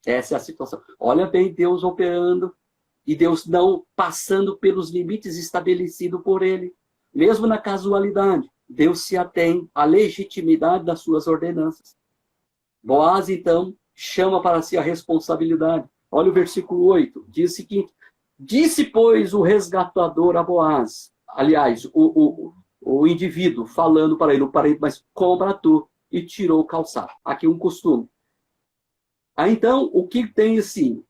Essa é a situação. Olha bem Deus operando e Deus não passando pelos limites estabelecidos por ele. Mesmo na casualidade, Deus se atém à legitimidade das suas ordenanças. Boaz, então, chama para si a responsabilidade. Olha o versículo 8, diz o seguinte, disse, pois, o resgatador a Boaz, aliás, o indivíduo falando para ele, o parente, mas compra tu, e tirou o calçado. Aqui um costume. Então, o que tem assim,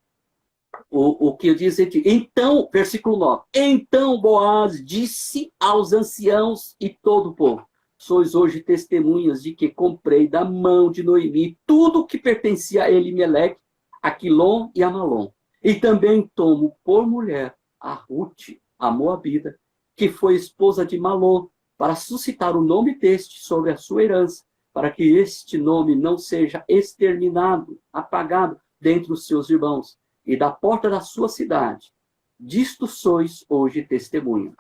o que diz aqui, então, versículo 9, então Boaz disse aos anciãos e todo o povo, sois hoje testemunhas de que comprei da mão de Noemi tudo que pertencia a Elimeleque, a Quilom e a Malom. E também tomo por mulher a Ruth, a Moabita, que foi esposa de Malom, para suscitar o nome deste sobre a sua herança, para que este nome não seja exterminado, apagado dentre os seus irmãos, e da porta da sua cidade. Disto sois hoje testemunha.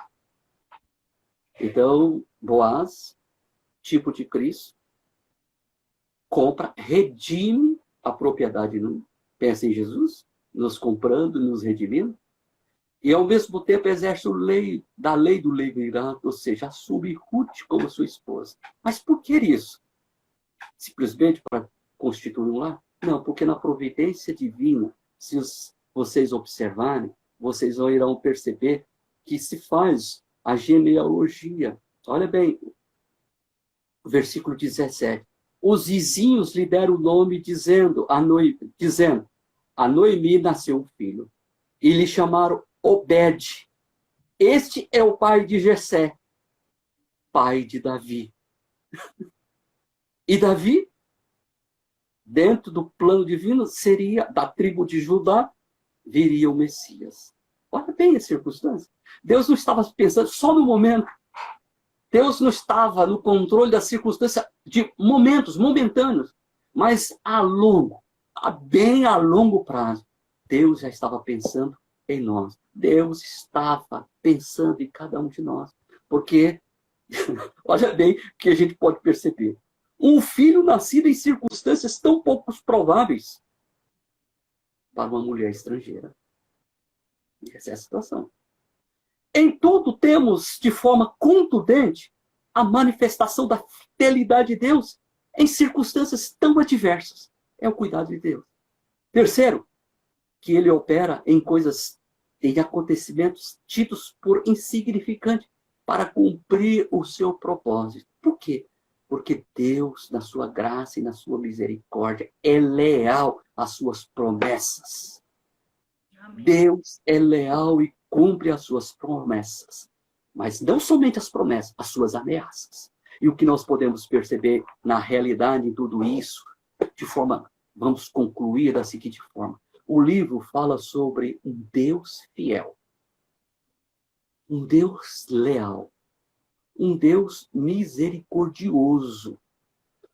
Então, Boaz, tipo de Cristo, compra, redime a propriedade. Pensa em Jesus, nos comprando, nos redimindo, e ao mesmo tempo exerce a lei do levirado, ou seja, assume Ruth como sua esposa. Mas por que isso? Simplesmente para constituir um lar? Não, porque na providência divina, se vocês observarem, vocês irão perceber que se faz a genealogia. Olha bem, o versículo 17. Os vizinhos lhe deram o nome dizendo, a Noemi nasceu um filho. E lhe chamaram Obed. Este é o pai de Jessé, pai de Davi. E Davi, dentro do plano divino, seria da tribo de Judá, viria o Messias. Olha bem a circunstância. Deus não estava pensando só no momento. Deus não estava no controle da circunstância de momentos, momentâneos, mas bem a longo prazo. Deus já estava pensando em nós. Deus estava pensando em cada um de nós. Porque, olha bem o que a gente pode perceber. Um filho nascido em circunstâncias tão pouco prováveis para uma mulher estrangeira. Essa é a situação. Em tudo temos, de forma contundente, a manifestação da fidelidade de Deus em circunstâncias tão adversas. É o cuidado de Deus. Terceiro, que ele opera em acontecimentos tidos por insignificantes para cumprir o seu propósito. Por quê? Porque Deus, na sua graça e na sua misericórdia, é leal às suas promessas. Amém. Deus é leal e cumpre as suas promessas. Mas não somente as promessas, as suas ameaças. E o que nós podemos perceber na realidade em tudo isso, vamos concluir da seguinte forma. O livro fala sobre um Deus fiel, um Deus leal, um Deus misericordioso,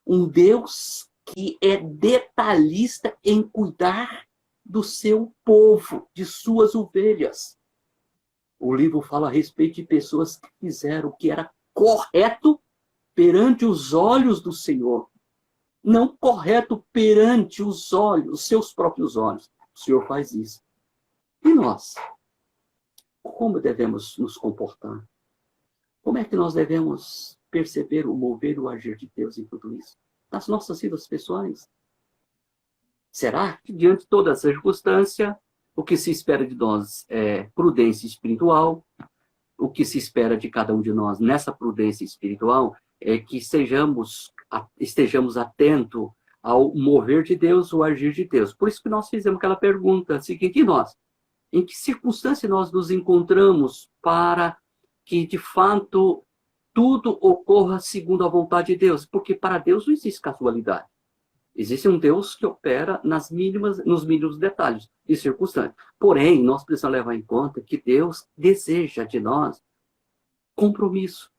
um Deus que é detalhista em cuidar do seu povo, de suas ovelhas. O livro fala a respeito de pessoas que fizeram o que era correto perante os olhos do Senhor. Não correto perante os seus próprios olhos. O Senhor faz isso. E nós? Como devemos nos comportar? Como é que nós devemos perceber o mover e o agir de Deus em tudo isso? Nas nossas vidas pessoais? Será que, diante de toda essa circunstância, o que se espera de nós é prudência espiritual? O que se espera de cada um de nós nessa prudência espiritual é que estejamos atentos ao mover de Deus, o agir de Deus. Por isso que nós fizemos aquela pergunta seguinte, e nós? Em que circunstância nós nos encontramos para que, de fato, tudo ocorra segundo a vontade de Deus? Porque para Deus não existe casualidade. Existe um Deus que opera nos mínimos detalhes e circunstâncias. Porém, nós precisamos levar em conta que Deus deseja de nós compromisso.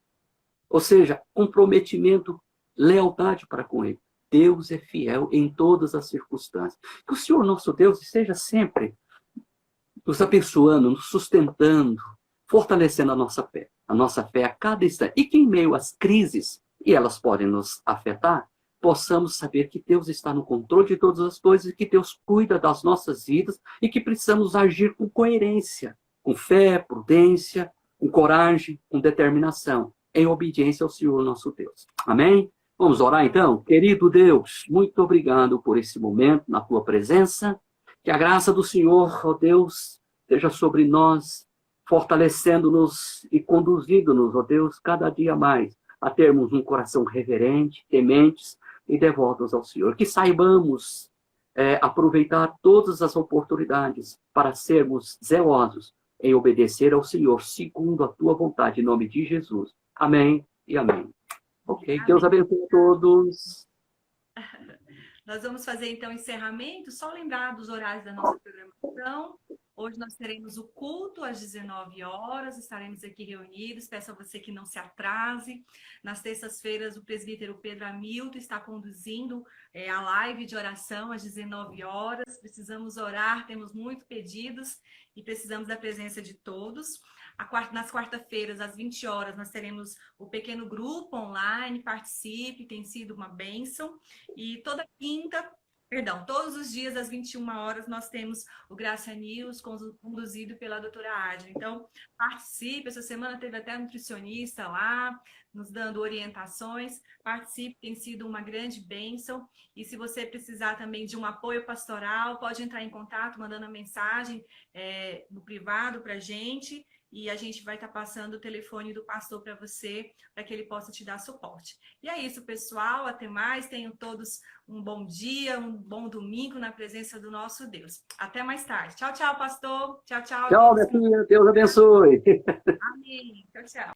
Ou seja, comprometimento, lealdade para com Ele. Deus é fiel em todas as circunstâncias. Que o Senhor nosso Deus esteja sempre nos abençoando, nos sustentando, fortalecendo a nossa fé a cada instante. E que em meio às crises, e elas podem nos afetar, possamos saber que Deus está no controle de todas as coisas, e que Deus cuida das nossas vidas, e que precisamos agir com coerência, com fé, prudência, com coragem, com determinação, em obediência ao Senhor nosso Deus. Amém? Vamos orar então? Querido Deus, muito obrigado por esse momento na tua presença. Que a graça do Senhor, ó Deus, esteja sobre nós, fortalecendo-nos e conduzindo-nos, ó Deus, cada dia mais, a termos um coração reverente, tementes e devotos ao Senhor. Que saibamos aproveitar todas as oportunidades para sermos zelosos em obedecer ao Senhor, segundo a tua vontade, em nome de Jesus. Amém e amém. Ok, amém. Deus abençoe a todos. Nós vamos fazer, então, encerramento. Só lembrar dos horários da nossa programação. Hoje nós teremos o culto às 19 horas. Estaremos aqui reunidos. Peço a você que não se atrase. Nas terças-feiras, o presbítero Pedro Hamilton está conduzindo a live de oração às 19 horas. Precisamos orar, temos muitos pedidos e precisamos da presença de todos. Nas quarta-feiras, às 20 horas, nós teremos o pequeno grupo online. Participe, tem sido uma bênção. E todos os dias, às 21 horas, nós temos o Graça News, conduzido pela doutora Adria. Então, participe. Essa semana teve até nutricionista lá, nos dando orientações. Participe, tem sido uma grande bênção. E se você precisar também de um apoio pastoral, pode entrar em contato, mandando uma mensagem no privado para a gente. E a gente vai estar passando o telefone do pastor para você, para que ele possa te dar suporte. E é isso, pessoal. Até mais. Tenham todos um bom dia, um bom domingo na presença do nosso Deus. Até mais tarde. Tchau, tchau, pastor. Tchau, tchau. Tchau, minha filha. Deus abençoe. Amém. Tchau, tchau.